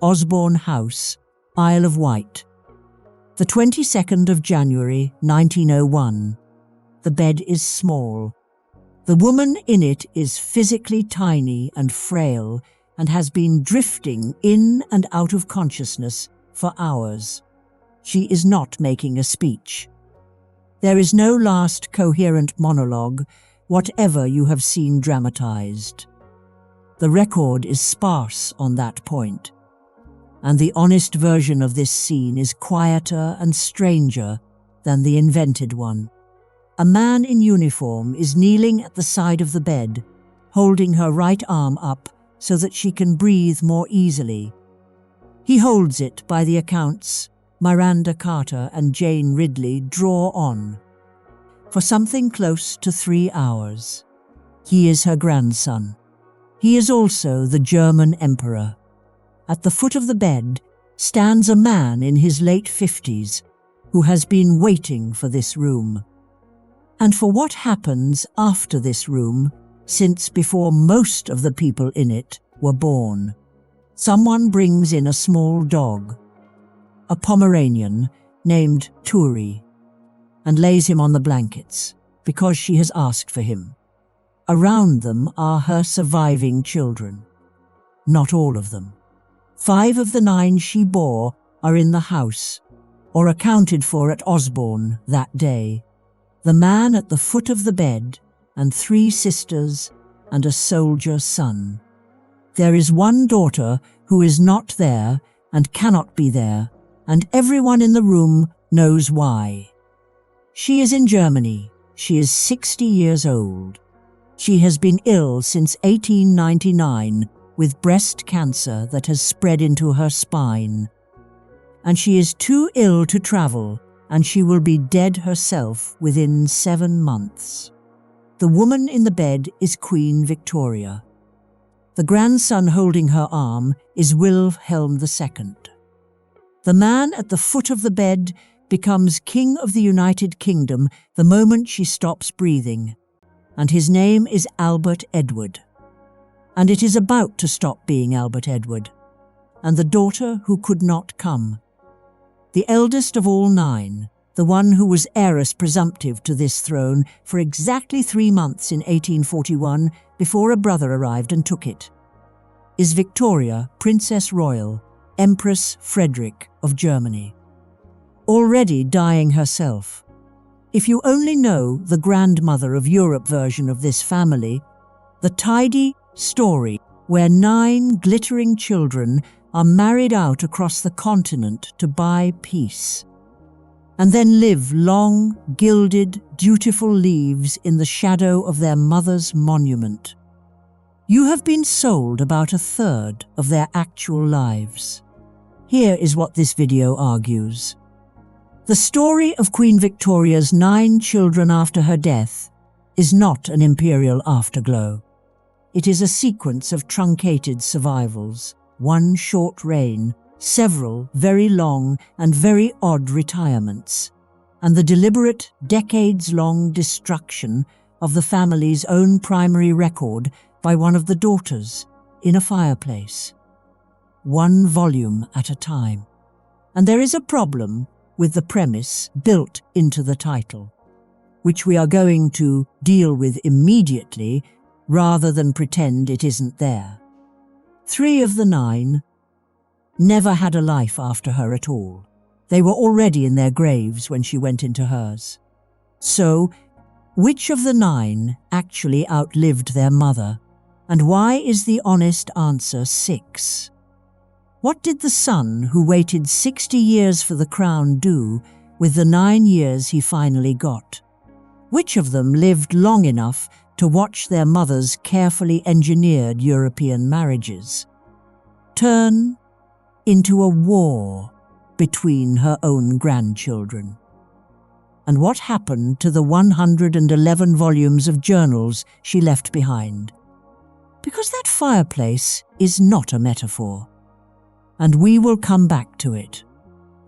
Osborne House, Isle of Wight. The 22nd of January, 1901. The bed is small. The woman in it is physically tiny and frail and has been drifting in and out of consciousness for hours. She is not making a speech. There is no last coherent monologue, whatever you have seen dramatized. The record is sparse on that point, and the honest version of this scene is quieter and stranger than the invented one. A man in uniform is kneeling at the side of the bed, holding her right arm up so that she can breathe more easily. He holds it by the accounts Miranda Carter and Jane Ridley draw on, for something close to 3 hours. He is her grandson. He is also the German emperor. At the foot of the bed stands a man in his late 50s who has been waiting for this room. And for what happens after this room, since before most of the people in it were born. Someone brings in a small dog, a Pomeranian named Turi, and lays him on the blankets because she has asked for him. Around them are her surviving children. Not all of them. 5 of the 9 she bore are in the house, or accounted for at Osborne that day. The man at the foot of the bed, and 3 sisters, and a soldier son. There is one daughter who is not there and cannot be there, and everyone in the room knows why. She is in Germany. She is 60 years old. She has been ill since 1899 with breast cancer that has spread into her spine. And she is too ill to travel, and she will be dead herself within 7 months. The woman in the bed is Queen Victoria. The grandson holding her arm is Wilhelm II. The man at the foot of the bed becomes King of the United Kingdom the moment she stops breathing, and his name is Albert Edward. And it is about to stop being Albert Edward, and the daughter who could not come. The eldest of all 9, the one who was heiress presumptive to this throne for exactly 3 months in 1841 before a brother arrived and took it, is Victoria, Princess Royal, Empress Frederick of Germany. Already dying herself. If you only know the grandmother of Europe version of this family, the tidy story where 9 glittering children are married out across the continent to buy peace, and then live long, gilded, dutiful lives in the shadow of their mother's monument. You have been sold about 1/3 of their actual lives. Here is what this video argues. The story of Queen Victoria's 9 children after her death is not an imperial afterglow. It is a sequence of truncated survivals, 1 short reign, several very long and very odd retirements, and the deliberate, decades-long destruction of the family's own primary record by one of the daughters in a fireplace. 1 volume at a time. And there is a problem with the premise built into the title, which we are going to deal with immediately rather than pretend it isn't there. 3 of the 9 never had a life after her at all. They were already in their graves when she went into hers. So, which of the 9 actually outlived their mother? And why is the honest answer 6? What did the son who waited 60 years for the crown do with the 9 years he finally got? Which of them lived long enough to watch their mother's carefully engineered European marriages turn into a war between her own grandchildren? And what happened to the 111 volumes of journals she left behind? Because that fireplace is not a metaphor. And we will come back to it.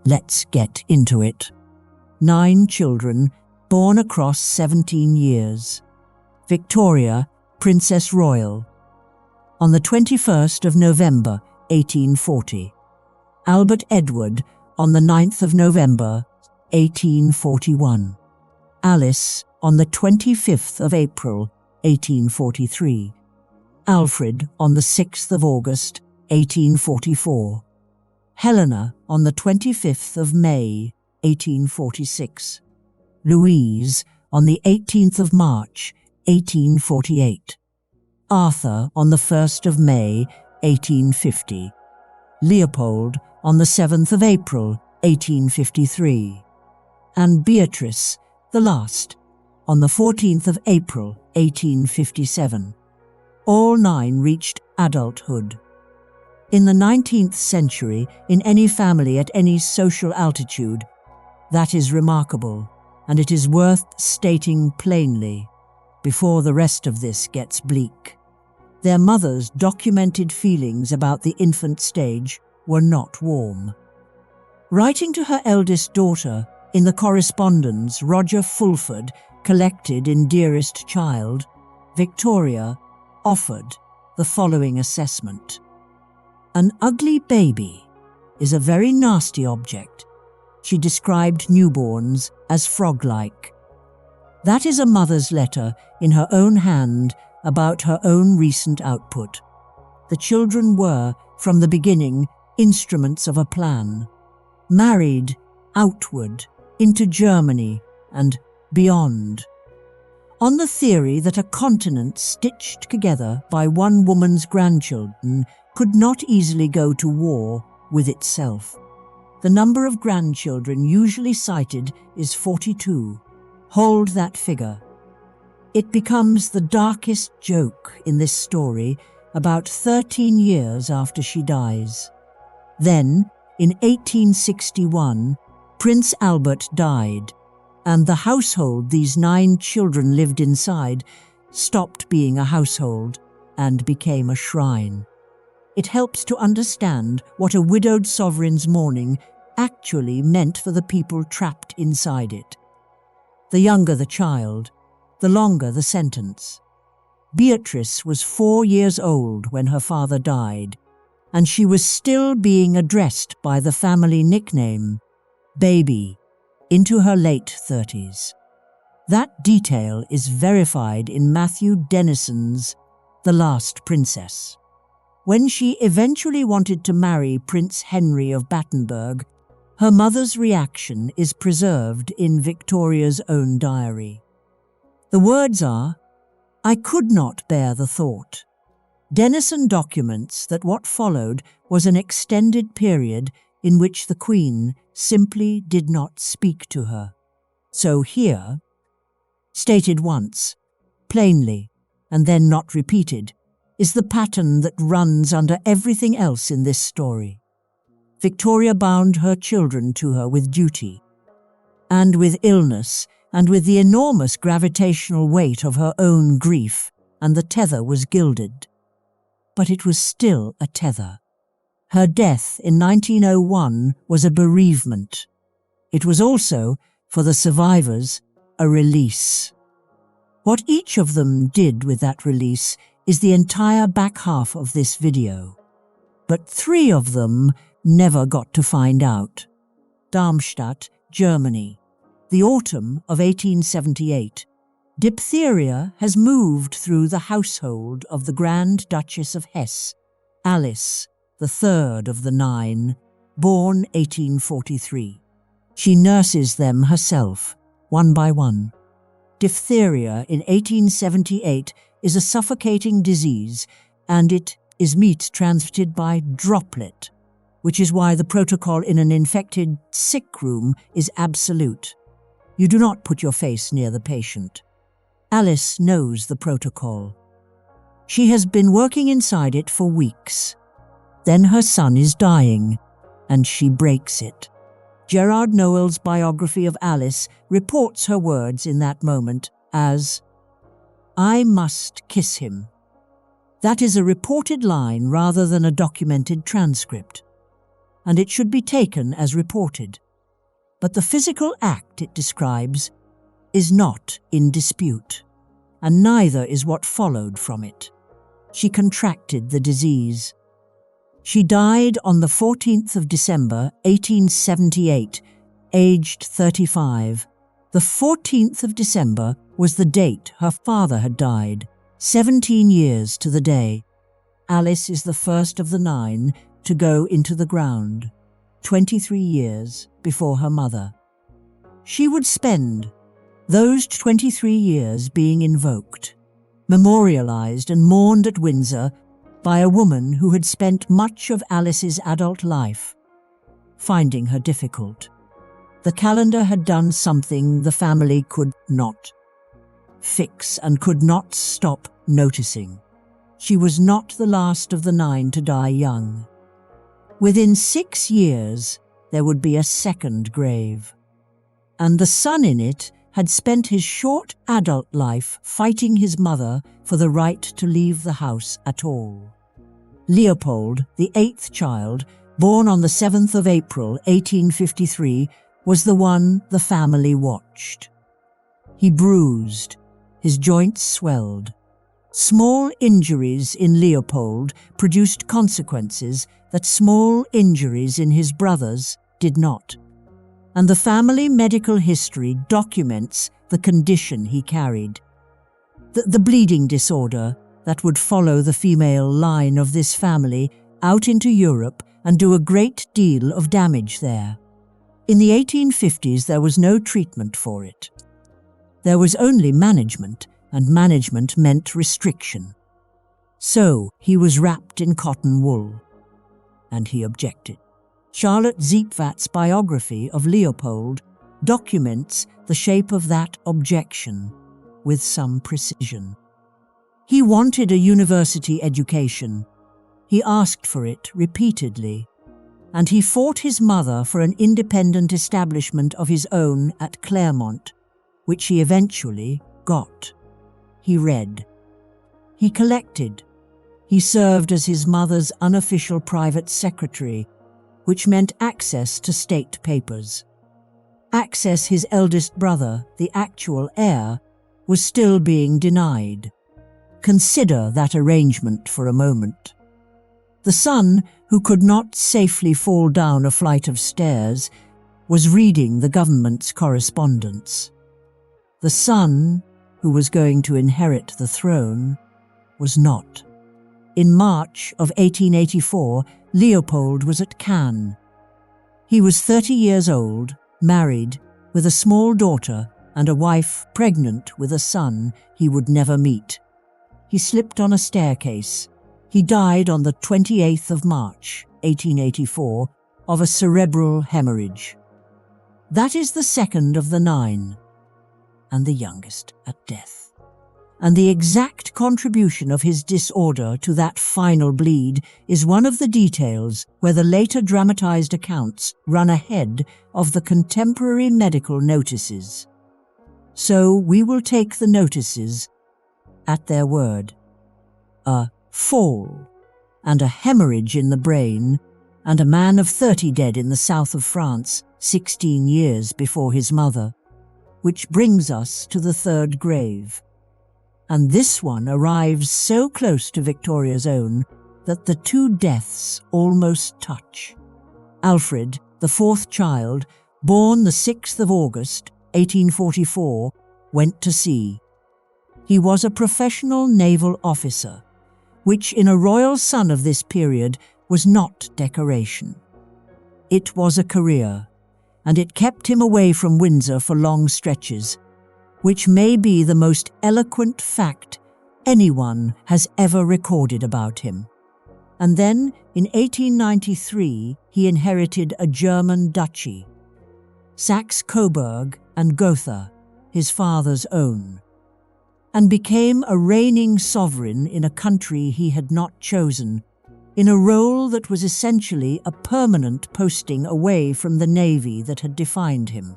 Let's get into it. 9 children, born across 17 years. Victoria, Princess Royal. On the 21st of November, 1840. Albert Edward on the 9th of November, 1841. Alice on the 25th of April, 1843. Alfred on the 6th of August, 1844. Helena on the 25th of May, 1846. Louise on the 18th of March, 1848. Arthur on the 1st of May, 1850. Leopold on the 7th of April, 1853. And Beatrice, the last, on the 14th of April, 1857. All 9 reached adulthood. In the 19th century, in any family at any social altitude, that is remarkable, and it is worth stating plainly, before the rest of this gets bleak. Their mothers' documented feelings about the infant stage were not warm. Writing to her eldest daughter, in the correspondence Roger Fulford collected in Dearest Child, Victoria offered the following assessment. An ugly baby is a very nasty object. She described newborns as frog-like. That is a mother's letter in her own hand about her own recent output. The children were, from the beginning, instruments of a plan. Married outward, into Germany and beyond. On the theory that a continent stitched together by one woman's grandchildren could not easily go to war with itself. The number of grandchildren usually cited is 42. Hold that figure. It becomes the darkest joke in this story about 13 years after she dies. Then, in 1861, Prince Albert died, and the household these 9 children lived inside stopped being a household and became a shrine. It helps to understand what a widowed sovereign's mourning actually meant for the people trapped inside it. The younger the child, the longer the sentence. Beatrice was 4 years old when her father died, and she was still being addressed by the family nickname, Baby, into her late 30s. That detail is verified in Matthew Denison's The Last Princess. When she eventually wanted to marry Prince Henry of Battenberg, her mother's reaction is preserved in Victoria's own diary. The words are, "I could not bear the thought." Denison documents that what followed was an extended period in which the Queen simply did not speak to her. So here, stated once, plainly, and then not repeated, is the pattern that runs under everything else in this story. Victoria bound her children to her with duty, and with illness, and with the enormous gravitational weight of her own grief, and the tether was gilded. But it was still a tether. Her death in 1901 was a bereavement. It was also, for the survivors, a release. What each of them did with that release is the entire back half of this video. But 3 of them never got to find out. Darmstadt, Germany. The autumn of 1878. Diphtheria has moved through the household of the Grand Duchess of Hesse, Alice, the 3rd of the 9, born 1843. She nurses them herself, one by one. Diphtheria in 1878 is a suffocating disease, and it is meat transmitted by droplet, which is why the protocol in an infected sick room is absolute. You do not put your face near the patient. Alice knows the protocol. She has been working inside it for weeks. Then her son is dying, and she breaks it. Gerard Noel's biography of Alice reports her words in that moment as, "I must kiss him." That is a reported line rather than a documented transcript, and it should be taken as reported. But the physical act it describes is not in dispute, and neither is what followed from it. She contracted the disease. She died on the 14th of December, 1878, aged 35. The 14th of December was the date her father had died, 17 years to the day. Alice is the first of the 9 to go into the ground, 23 years before her mother. She would spend those 23 years being invoked, memorialized and mourned at Windsor by a woman who had spent much of Alice's adult life finding her difficult. The calendar had done something the family could not fix and could not stop noticing. She was not the last of the 9 to die young. Within 6 years, there would be a second grave. And the son in it had spent his short adult life fighting his mother for the right to leave the house at all. Leopold, the 8th child, born on the 7th of April, 1853, was the one the family watched. He bruised, his joints swelled. Small injuries in Leopold produced consequences that small injuries in his brothers did not. And the family medical history documents the condition he carried. The bleeding disorder that would follow the female line of this family out into Europe and do a great deal of damage there. In the 1850s, there was no treatment for it. There was only management, and management meant restriction. So he was wrapped in cotton wool, and he objected. Charlotte Ziepvat's biography of Leopold documents the shape of that objection with some precision. He wanted a university education. He asked for it repeatedly, and he fought his mother for an independent establishment of his own at Claremont, which he eventually got. He read. He collected. He served as his mother's unofficial private secretary, which meant access to state papers. Access his eldest brother, the actual heir, was still being denied. Consider that arrangement for a moment. The son, who could not safely fall down a flight of stairs, was reading the government's correspondence. The son, who was going to inherit the throne, was not. In March of 1884, Leopold was at Cannes. He was 30 years old, married, with a small daughter and a wife pregnant with a son he would never meet. He slipped on a staircase. He died on the 28th of March, 1884, of a cerebral hemorrhage. That is the second of the 9, and the youngest at death. And the exact contribution of his disorder to that final bleed is one of the details where the later dramatized accounts run ahead of the contemporary medical notices. So we will take the notices at their word. A fall, and a hemorrhage in the brain, and a man of 30 dead in the south of France, 16 years before his mother, which brings us to the third grave. And this one arrives so close to Victoria's own that the 2 deaths almost touch. Alfred, the 4th child, born the 6th of August, 1844, went to sea. He was a professional naval officer, which in a royal son of this period was not decoration. It was a career, and it kept him away from Windsor for long stretches, which may be the most eloquent fact anyone has ever recorded about him. And then, in 1893, he inherited a German duchy, Saxe-Coburg and Gotha, his father's own, and became a reigning sovereign in a country he had not chosen, in a role that was essentially a permanent posting away from the navy that had defined him.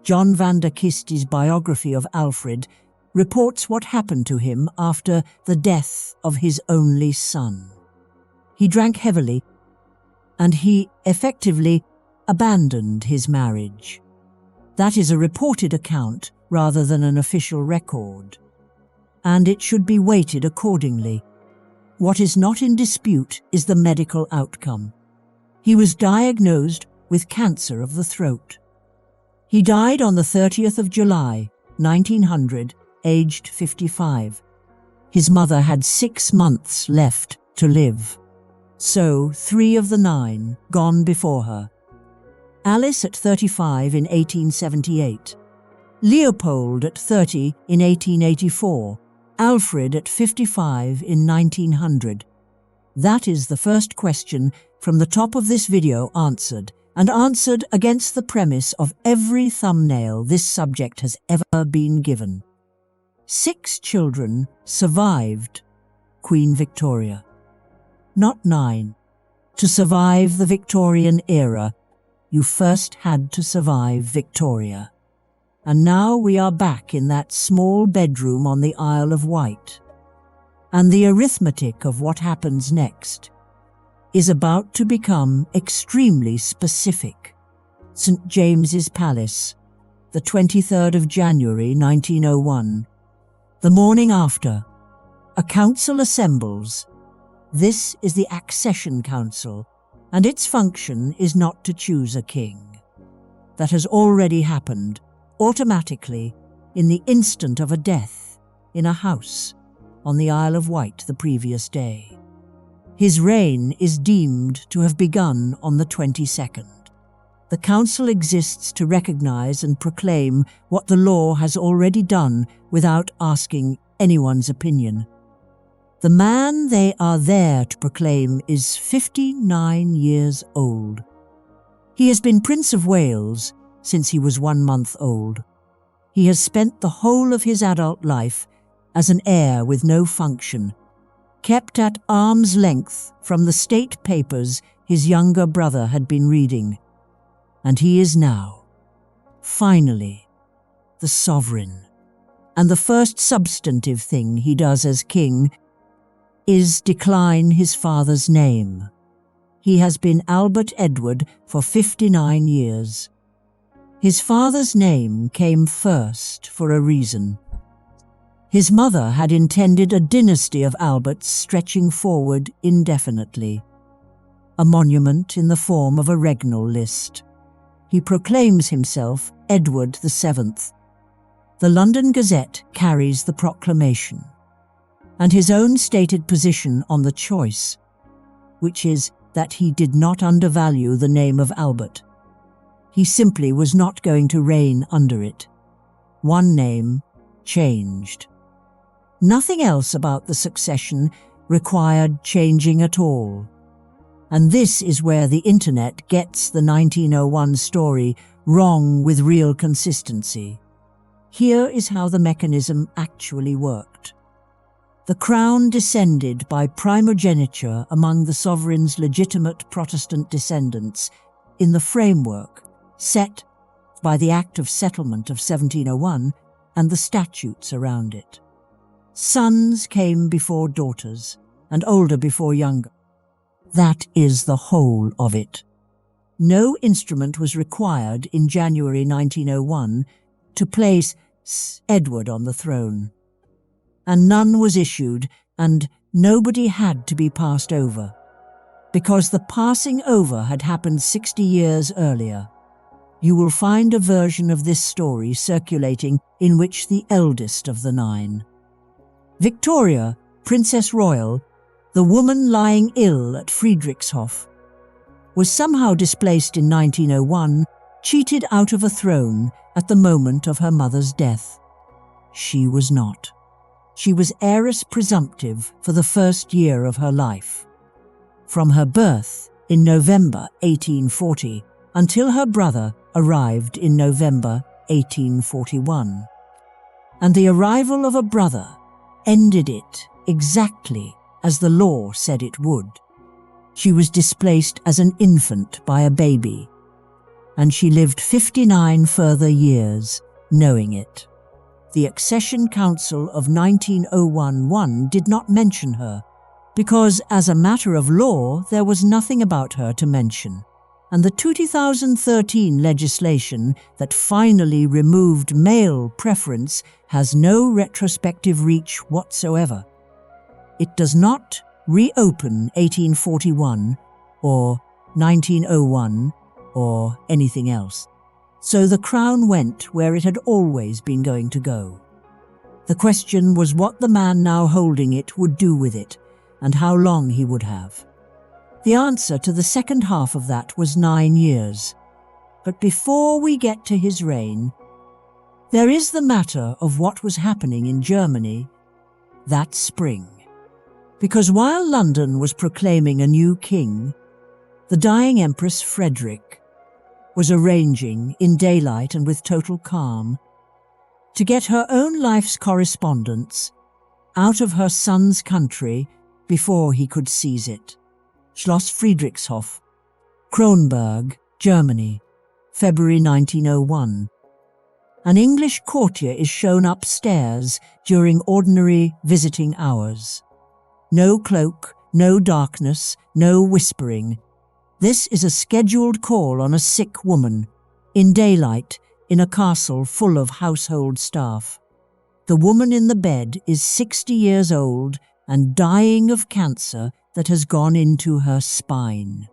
John van der Kiste's biography of Alfred reports what happened to him after the death of his only son. He drank heavily, and he effectively abandoned his marriage. That is a reported account rather than an official record, and it should be weighted accordingly. what is not in dispute is the medical outcome. He was diagnosed with cancer of the throat. He died on the 30th of July, 1900, aged 55. His mother had 6 months left to live. So 3 of the 9 gone before her. Alice at 35 in 1878. Leopold at 30 in 1884. Alfred at 55 in 1900. That is the first question from the top of this video answered, and answered against the premise of every thumbnail this subject has ever been given. 6 children survived Queen Victoria. Not 9. To survive the Victorian era, you first had to survive Victoria. And now we are back in that small bedroom on the Isle of Wight. And the arithmetic of what happens next is about to become extremely specific. St. James's Palace, the 23rd of January 1901. The morning after, a council assembles. This is the Accession Council, and its function is not to choose a king. That has already happened, automatically, in the instant of a death, in a house, on the Isle of Wight the previous day. His reign is deemed to have begun on the 22nd. The council exists to recognize and proclaim what the law has already done without asking anyone's opinion. The man they are there to proclaim is 59 years old. He has been Prince of Wales since he was 1 month old. He has spent the whole of his adult life as an heir with no function, kept at arm's length from the state papers his younger brother had been reading. And he is now, finally, the sovereign. And the first substantive thing he does as king is decline his father's name. He has been Albert Edward for 59 years. His father's name came first for a reason. His mother had intended a dynasty of Alberts stretching forward indefinitely. A monument in the form of a regnal list. He proclaims himself Edward VII. The London Gazette carries the proclamation, and his own stated position on the choice, which is that he did not undervalue the name of Albert. He simply was not going to reign under it. One name changed. Nothing else about the succession required changing at all. And this is where the internet gets the 1901 story wrong with real consistency. Here is how the mechanism actually worked. The crown descended by primogeniture among the sovereign's legitimate Protestant descendants in the framework set by the Act of Settlement of 1701 and the statutes around it. Sons came before daughters, and older before younger. That is the whole of it. No instrument was required in January 1901 to place Edward on the throne. And none was issued, and nobody had to be passed over, because the passing over had happened 60 years earlier. You will find a version of this story circulating in which the eldest of the 9, Victoria, Princess Royal, the woman lying ill at Friedrichshof, was somehow displaced in 1901, cheated out of a throne at the moment of her mother's death. She was not. She was heiress presumptive for the first year of her life. From her birth in November 1840 until her brother arrived in November 1841. And the arrival of a brother ended it exactly as the law said it would. She was displaced as an infant by a baby, and she lived 59 further years knowing it. The Accession Council of 1901 did not mention her, because as a matter of law there was nothing about her to mention, and the 2013 legislation that finally removed male preference has no retrospective reach whatsoever. It does not reopen 1841 or 1901 or anything else. So the crown went where it had always been going to go. The question was what the man now holding it would do with it and how long he would have. The answer to the second half of that was 9 years. But before we get to his reign, there is the matter of what was happening in Germany that spring. Because while London was proclaiming a new king, the dying Empress Frederick was arranging, in daylight and with total calm, to get her own life's correspondence out of her son's country before he could seize it. Schloss Friedrichshof, Kronberg, Germany, February 1901. An English courtier is shown upstairs during ordinary visiting hours. No cloak, no darkness, no whispering. This is a scheduled call on a sick woman, in daylight, in a castle full of household staff. The woman in the bed is 60 years old and dying of cancer that has gone into her spine.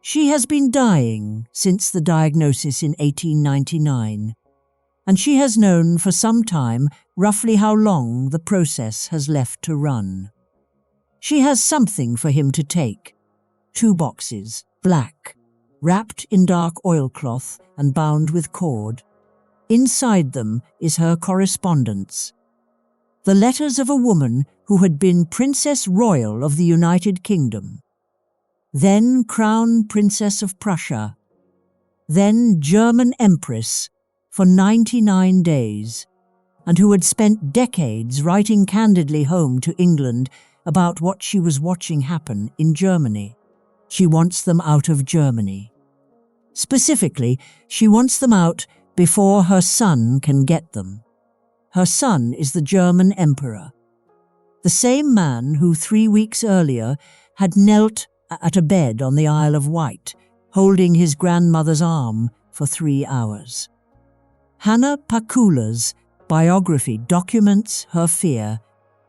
She has been dying since the diagnosis in 1899, and she has known for some time roughly how long the process has left to run. She has something for him to take. 2 boxes, black, wrapped in dark oilcloth and bound with cord. Inside them is her correspondence. The letters of a woman who had been Princess Royal of the United Kingdom, then Crown Princess of Prussia, then German Empress for 99 days, and who had spent decades writing candidly home to England about what she was watching happen in Germany. She wants them out of Germany. Specifically, she wants them out before her son can get them. Her son is the German Emperor, the same man who 3 weeks earlier had knelt at a bed on the Isle of Wight, holding his grandmother's arm for 3 hours. Hannah Pakula's biography documents her fear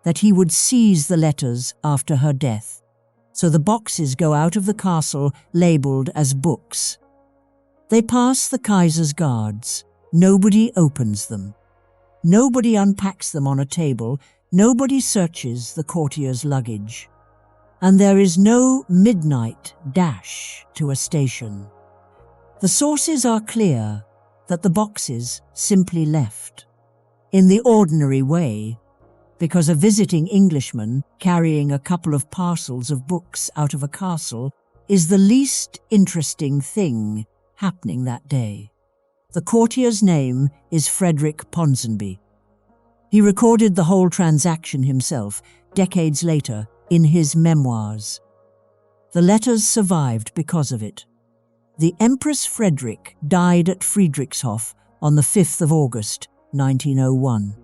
that he would seize the letters after her death, so the boxes go out of the castle labelled as books. They pass the Kaiser's guards. Nobody opens them. Nobody unpacks them on a table. Nobody searches the courtier's luggage. And there is no midnight dash to a station. The sources are clear that the boxes simply left. In the ordinary way, because a visiting Englishman carrying a couple of parcels of books out of a castle is the least interesting thing happening that day. The courtier's name is Frederick Ponsonby. He recorded the whole transaction himself, decades later, in his memoirs. The letters survived because of it. The Empress Frederick died at Friedrichshof on the 5th of August, 1901.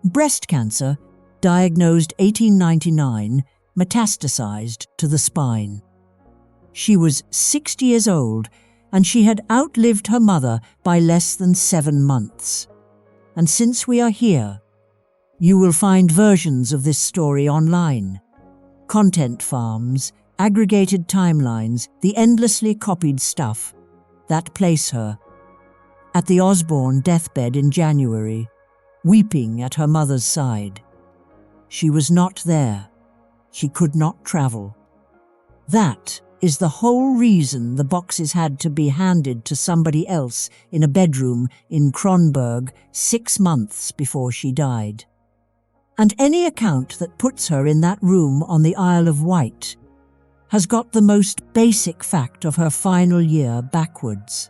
Breast cancer, diagnosed 1899, metastasized to the spine. She was 60 years old, and she had outlived her mother by less than 7 months. And since we are here, you will find versions of this story online. Content farms, aggregated timelines, the endlessly copied stuff that place her at the Osborne deathbed in January, weeping at her mother's side. She was not there. She could not travel. That is the whole reason the boxes had to be handed to somebody else in a bedroom in Kronberg 6 months before she died. And any account that puts her in that room on the Isle of Wight has got the most basic fact of her final year backwards.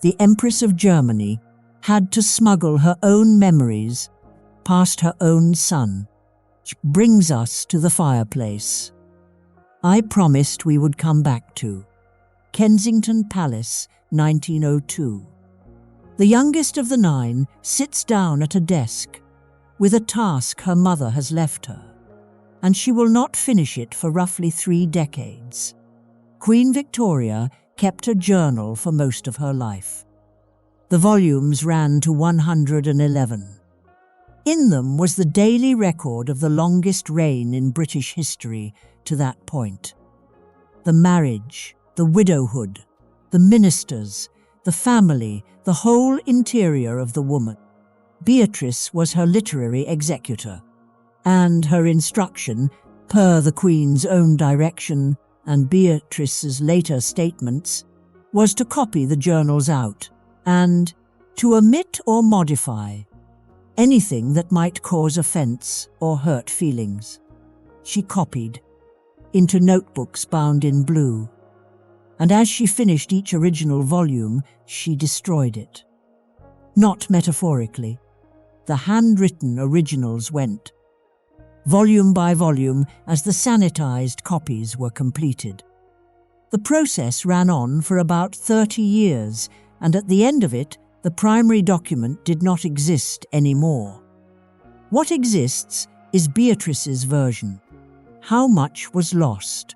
The Empress of Germany had to smuggle her own memories past her own son, which brings us to the fireplace I promised we would come back to. Kensington Palace, 1902. The youngest of the 9 sits down at a desk with a task her mother has left her, and she will not finish it for roughly 3 decades. Queen Victoria kept a journal for most of her life. The volumes ran to 111. In them was the daily record of the longest reign in British history to that point. The marriage, the widowhood, the ministers, the family, the whole interior of the woman. Beatrice was her literary executor, and her instruction, per the Queen's own direction and Beatrice's later statements, was to copy the journals out and to omit or modify anything that might cause offence or hurt feelings. She copied into notebooks bound in blue, and as she finished each original volume, she destroyed it. Not metaphorically. The handwritten originals went, volume by volume, as the sanitized copies were completed. The process ran on for about 30 years, and at the end of it, the primary document did not exist anymore. What exists is Beatrice's version. How much was lost?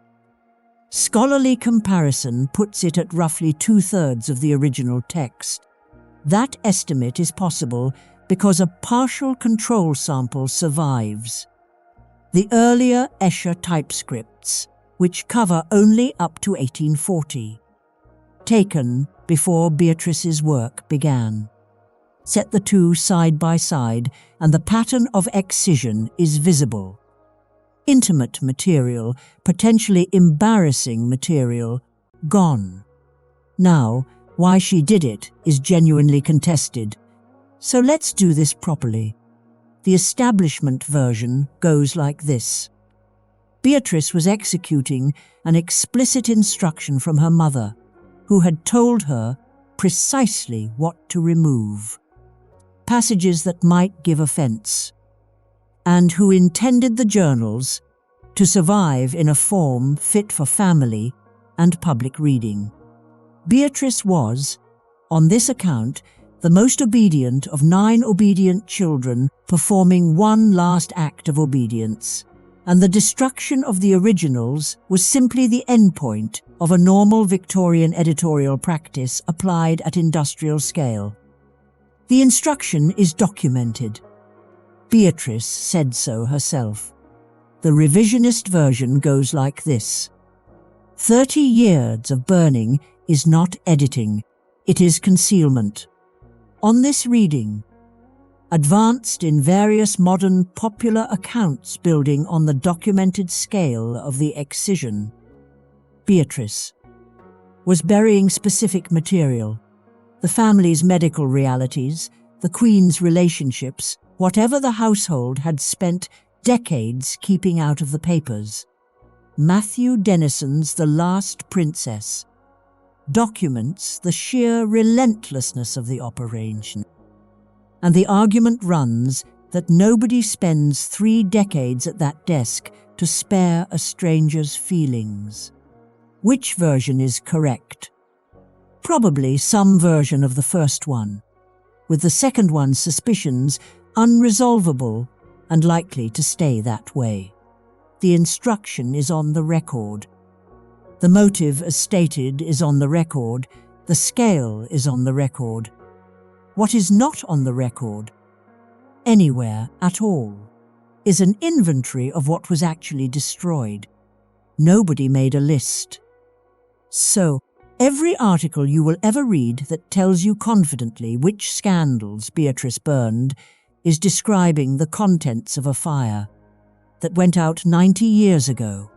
Scholarly comparison puts it at roughly 2/3 of the original text. That estimate is possible because a partial control sample survives. The earlier Escher typescripts, which cover only up to 1840, taken before Beatrice's work began. Set the two side by side and the pattern of excision is visible. Intimate material, potentially embarrassing material, gone. Now, why she did it is genuinely contested. So let's do this properly. The establishment version goes like this. Beatrice was executing an explicit instruction from her mother, who had told her precisely what to remove, passages that might give offence, and who intended the journals to survive in a form fit for family and public reading. Beatrice was, on this account, the most obedient of 9 obedient children performing one last act of obedience, and the destruction of the originals was simply the endpoint of a normal Victorian editorial practice applied at industrial scale. The instruction is documented. Beatrice said so herself. The revisionist version goes like this. 30 years of burning is not editing, it is concealment. On this reading, advanced in various modern popular accounts building on the documented scale of the excision, Beatrice was burying specific material, the family's medical realities, the Queen's relationships, whatever the household had spent decades keeping out of the papers. Matthew Denison's The Last Princess documents the sheer relentlessness of the operation. And the argument runs that nobody spends 3 decades at that desk to spare a stranger's feelings. Which version is correct? Probably some version of the first one, with the second one's suspicions unresolvable and likely to stay that way. The instruction is on the record. The motive as stated is on the record. The scale is on the record. What is not on the record, anywhere at all, is an inventory of what was actually destroyed. Nobody made a list. So, every article you will ever read that tells you confidently which scandals Beatrice burned is describing the contents of a fire that went out 90 years ago.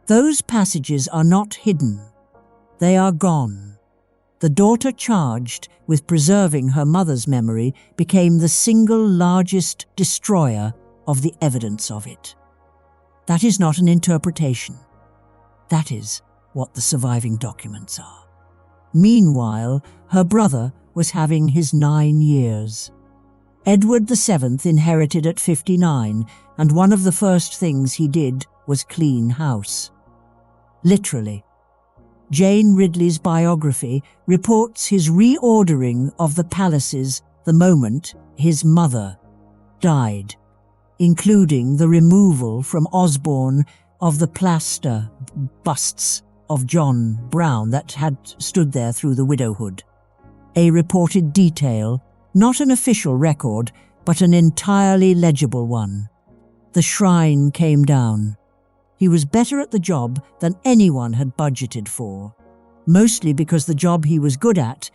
Those passages are not hidden. They are gone. The daughter charged with preserving her mother's memory became the single largest destroyer of the evidence of it. That is not an interpretation. That is what the surviving documents are. Meanwhile, her brother was having his 9 years. Edward VII inherited at 59, and one of the first things he did was clean house. Literally. Jane Ridley's biography reports his reordering of the palaces the moment his mother died, including the removal from Osborne of the plaster busts of John Brown that had stood there through the widowhood. A reported detail, not an official record, but an entirely legible one. The shrine came down. He was better at the job than anyone had budgeted for, mostly because the job he was good at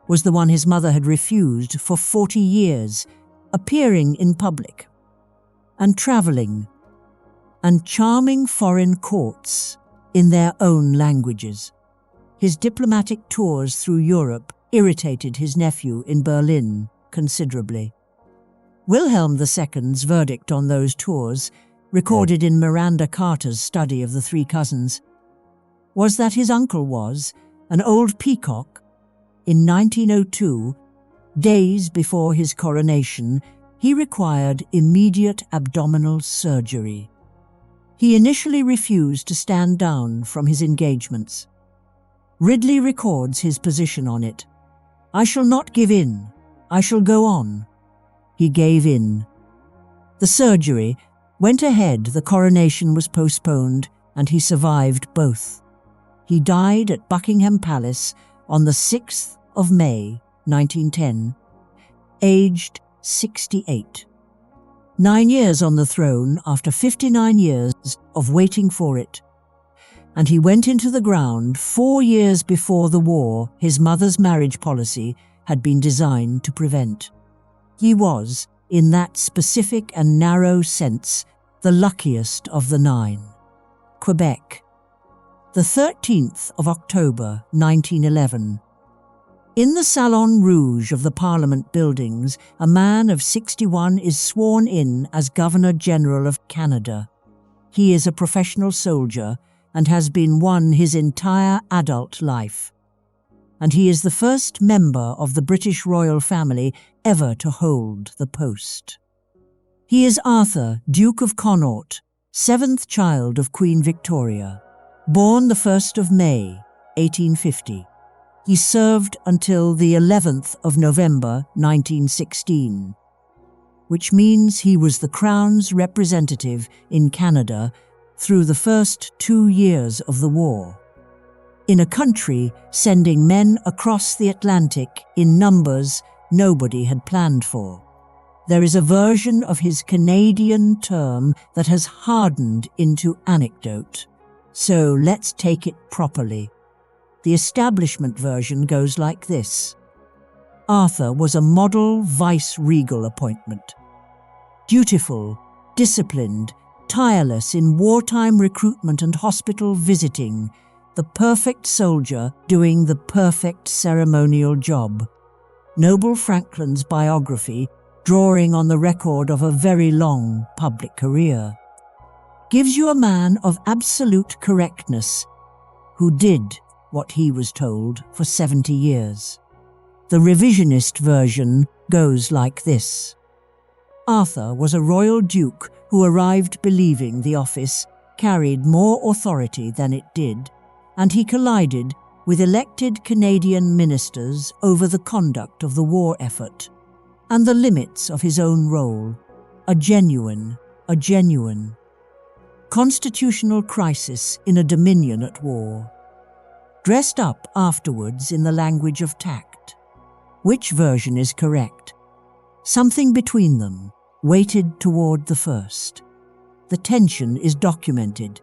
was the one his mother had refused for 40 years, appearing in public, and travelling, and charming foreign courts in their own languages. His diplomatic tours through Europe irritated his nephew in Berlin considerably. Wilhelm II's verdict on those tours, recorded in Miranda Carter's study of the three cousins, was that his uncle was an old peacock. In 1902, days before his coronation, he required immediate abdominal surgery. He initially refused to stand down from his engagements. Ridley records his position on it. "I shall not give in. I shall go on." He gave in. The surgery went ahead, the coronation was postponed, and he survived both. He died at Buckingham Palace on the 6th of May, 1910, aged 68. 9 years on the throne after 59 years of waiting for it. And he went into the ground 4 years before the war his mother's marriage policy had been designed to prevent. He was, in that specific and narrow sense, the luckiest of the 9. Quebec, the 13th of October, 1911. In the Salon Rouge of the Parliament buildings, a man of 61 is sworn in as Governor-General of Canada. He is a professional soldier and has been one his entire adult life. And he is the first member of the British royal family ever to hold the post. He is Arthur, Duke of Connaught, 7th child of Queen Victoria, born the 1st of May, 1850. He served until the 11th of November, 1916, which means he was the Crown's representative in Canada through the first 2 years of the war. In a country sending men across the Atlantic in numbers nobody had planned for. There is a version of his Canadian term that has hardened into anecdote. So let's take it properly. The establishment version goes like this. Arthur was a model vice-regal appointment. Dutiful, disciplined, tireless in wartime recruitment and hospital visiting, the perfect soldier doing the perfect ceremonial job. Noble Franklin's biography, drawing on the record of a very long public career, gives you a man of absolute correctness who did what he was told for 70 years. The revisionist version goes like this. Arthur was a royal duke who arrived believing the office carried more authority than it did, and he collided with elected Canadian ministers over the conduct of the war effort and the limits of his own role. A genuine constitutional crisis in a dominion at war. Dressed up afterwards in the language of tact. Which version is correct? Something between them, weighted toward the first. The tension is documented.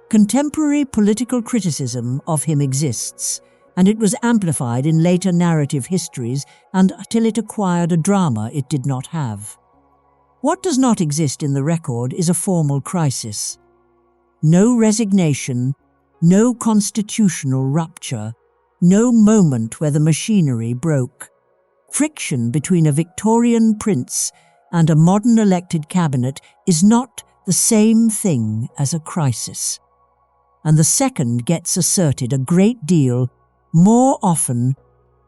Contemporary political criticism of him exists, and it was amplified in later narrative histories until it acquired a drama it did not have. What does not exist in the record is a formal crisis. No resignation, no constitutional rupture, no moment where the machinery broke. Friction between a Victorian prince and a modern elected cabinet is not the same thing as a crisis. And the second gets asserted a great deal more often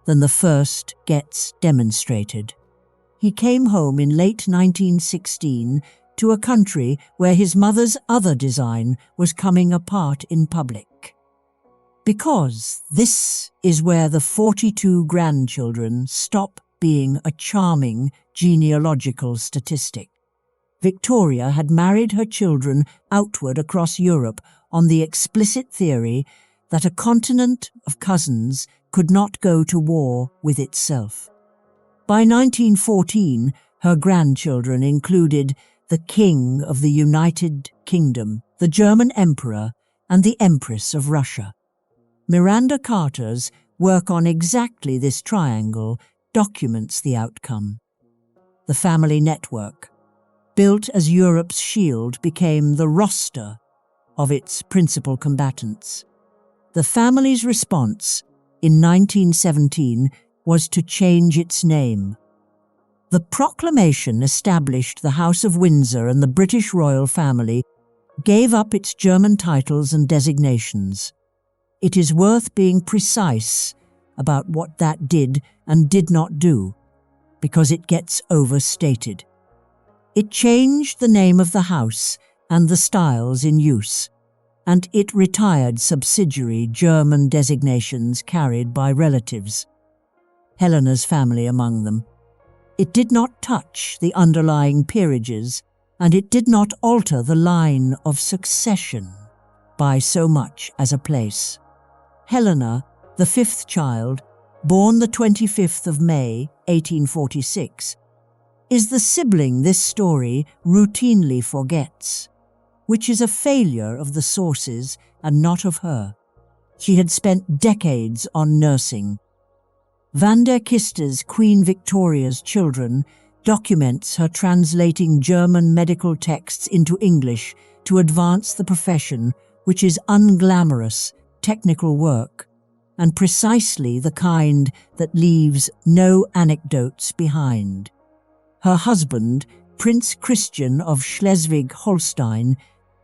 than the first gets demonstrated. He came home in late 1916 to a country where his mother's other design was coming apart in public. Because this is where the 42 grandchildren stop being a charming genealogical statistic. Victoria had married her children outward across Europe on the explicit theory that a continent of cousins could not go to war with itself. By 1914, Her grandchildren included the King of the United Kingdom, the German Emperor, and the Empress of Russia. Miranda Carter's work on exactly this triangle documents the outcome. The family network, built as Europe's shield, became the roster of its principal combatants. The family's response in 1917 was to change its name. The proclamation established the House of Windsor, and the British royal family gave up its German titles and designations. It is worth being precise about what that did and did not do, because it gets overstated. It changed the name of the house and the styles in use, and it retired subsidiary German designations carried by relatives, Helena's family among them. It did not touch the underlying peerages, and it did not alter the line of succession by so much as a place. Helena, the fifth child, born the 25th of May, 1846, is the sibling this story routinely forgets, which is a failure of the sources and not of her. She had spent decades on nursing. Van der Kister's Queen Victoria's Children documents her translating German medical texts into English to advance the profession, which is unglamorous, technical work, and precisely the kind that leaves no anecdotes behind. Her husband, Prince Christian of Schleswig-Holstein,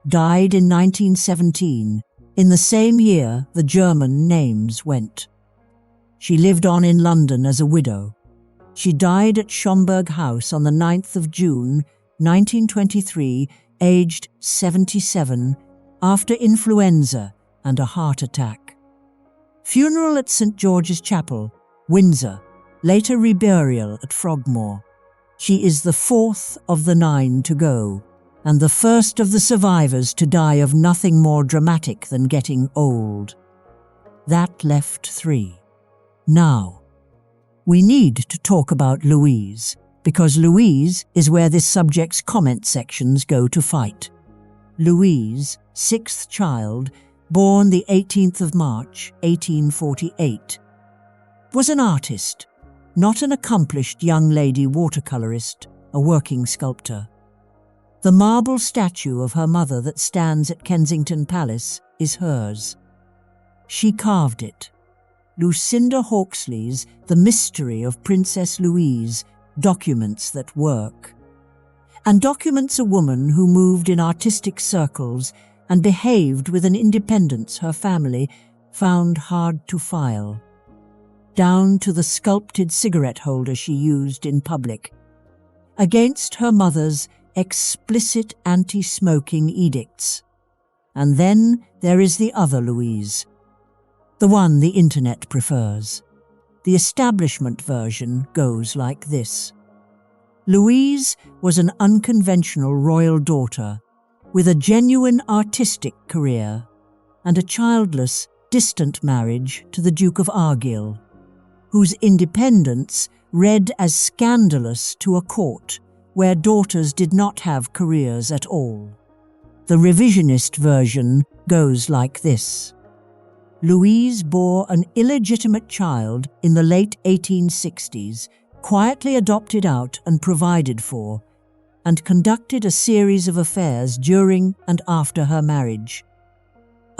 died in 1917, in the same year the German names went. She lived on in London as a widow. She died at Schomburg House on the 9th of June, 1923, aged 77, after influenza and a heart attack. Funeral at St. George's Chapel, Windsor, later reburial at Frogmore. She is the fourth of the 9 to go, and the first of the survivors to die of nothing more dramatic than getting old. That left 3. Now, we need to talk about Louise, because Louise is where this subject's comment sections go to fight. Louise, sixth child, born the 18th of March, 1848, was an artist, not an accomplished young lady watercolorist, a working sculptor. The marble statue of her mother that stands at Kensington Palace is hers. She carved it. Lucinda Hawksley's The Mystery of Princess Louise documents that work, and documents a woman who moved in artistic circles and behaved with an independence her family found hard to file, down to the sculpted cigarette holder she used in public, against her mother's explicit anti-smoking edicts. And then there is the other Louise, the one the internet prefers. The establishment version goes like this. Louise was an unconventional royal daughter with a genuine artistic career and a childless, distant marriage to the Duke of Argyll, whose independence read as scandalous to a court where daughters did not have careers at all. The revisionist version goes like this. Louise bore an illegitimate child in the late 1860s, quietly adopted out and provided for, and conducted a series of affairs during and after her marriage.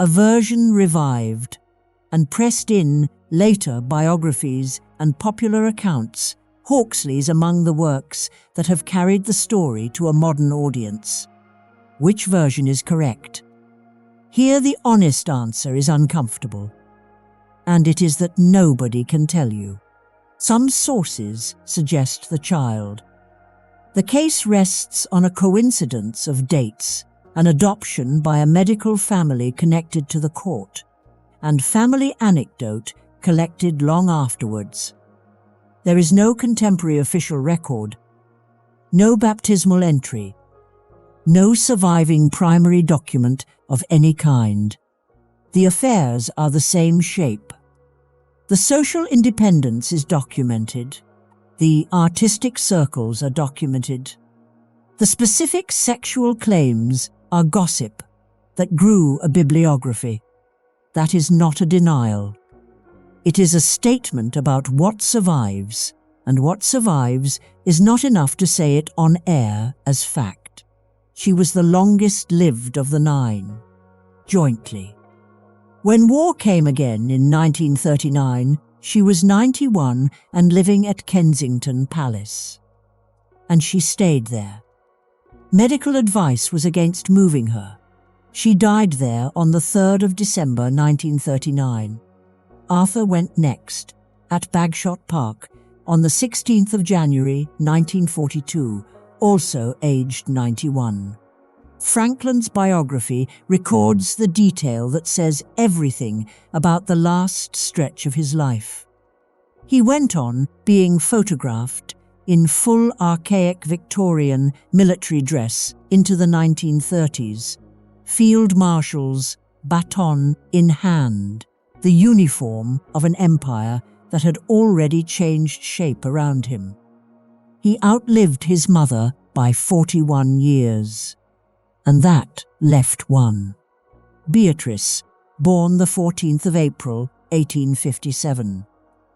A version revived and pressed in later biographies and popular accounts, Hawksley's among the works that have carried the story to a modern audience. Which version is correct? Here the honest answer is uncomfortable, and it is that nobody can tell you. Some sources suggest the child. The case rests on a coincidence of dates, an adoption by a medical family connected to the court, and family anecdote collected long afterwards. There is no contemporary official record, no baptismal entry, no surviving primary document of any kind. The affairs are the same shape. The social independence is documented, The artistic circles are documented. The specific sexual claims are gossip that grew a bibliography. That is not a denial. It is a statement about what survives, and what survives is not enough to say it on air as fact. She was the longest lived of the 9, jointly. When war came again in 1939, she was 91 and living at Kensington Palace. And she stayed there. Medical advice was against moving her. She died there on the 3rd of December 1939. Arthur went next, at Bagshot Park, on the 16th of January 1942, also aged 91. Franklin's biography records the detail that says everything about the last stretch of his life. He went on being photographed in full archaic Victorian military dress into the 1930s, field marshals, baton in hand, the uniform of an empire that had already changed shape around him. He outlived his mother by 41 years. And that left one. Beatrice, born the 14th of April, 1857.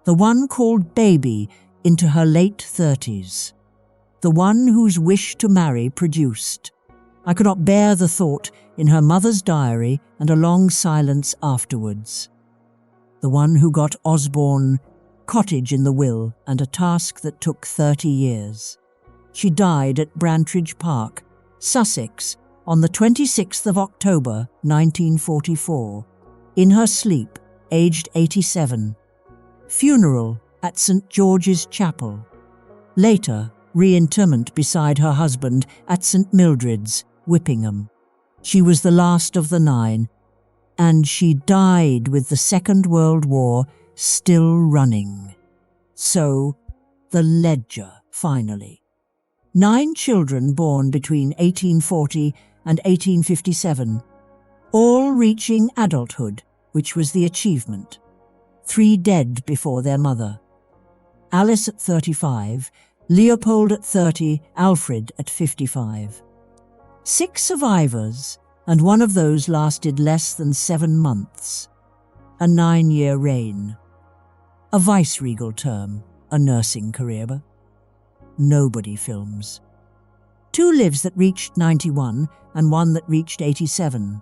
The one called Baby into her late 30s. The one whose wish to marry produced. I could not bear the thought in her mother's diary and a long silence afterwards. The one who got Osborne cottage in the will and a task that took 30 years. She died at Brantridge Park, Sussex, on the 26th of October 1944, in her sleep, aged 87. Funeral at St. George's Chapel. Later, reinterment beside her husband at St. Mildred's, Whippingham. She was the last of the 9, and she died with the Second World War still running. So, the ledger, finally. 9 children born between 1840 and 1857, all reaching adulthood, which was the achievement. 3 dead before their mother. Alice at 35, Leopold at 30, Alfred at 55. 6 survivors, and one of those lasted less than 7 months. A 9-year reign. A viceregal term, a nursing career. Nobody films. 2 lives that reached 91 and 1 that reached 87,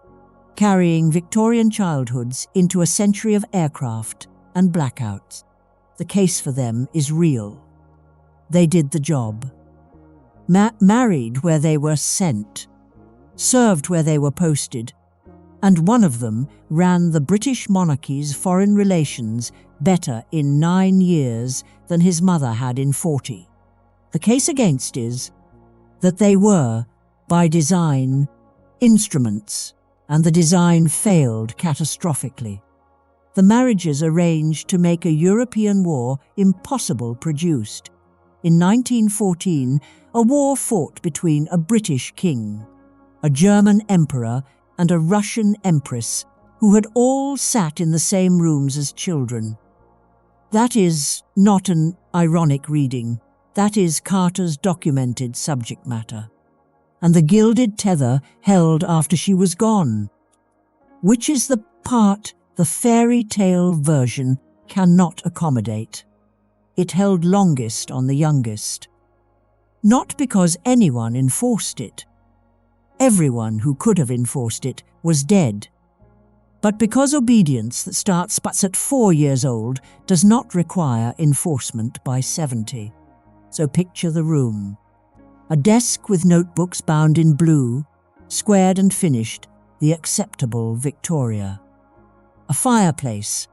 carrying Victorian childhoods into a century of aircraft and blackouts. The case for them is real. They did the job. Married where they were sent, served where they were posted, and one of them ran the British monarchy's foreign relations better in 9 years than his mother had in 40. The case against is that they were, by design, instruments, and the design failed catastrophically. The marriages arranged to make a European war impossible produced. In 1914, a war fought between a British king, a German emperor, and a Russian empress, who had all sat in the same rooms as children. That is not an ironic reading. That is Carter's documented subject matter. And the gilded tether held after she was gone. Which is the part the fairy tale version cannot accommodate. It held longest on the youngest. Not because anyone enforced it. Everyone who could have enforced it was dead. But because obedience that starts but at 4 years old does not require enforcement by 70. So picture the room. A desk with notebooks bound in blue, squared and finished, the acceptable Victoria. A fireplace,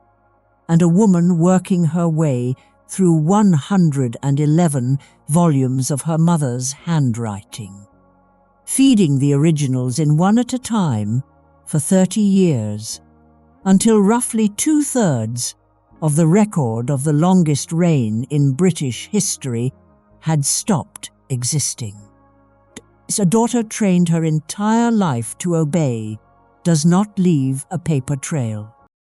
and a woman working her way through 111 volumes of her mother's handwriting, feeding the originals in one at a time for 30 years, until roughly 2/3 of the record of the longest reign in British history had stopped existing. A daughter trained her entire life to obey does not leave a paper trail.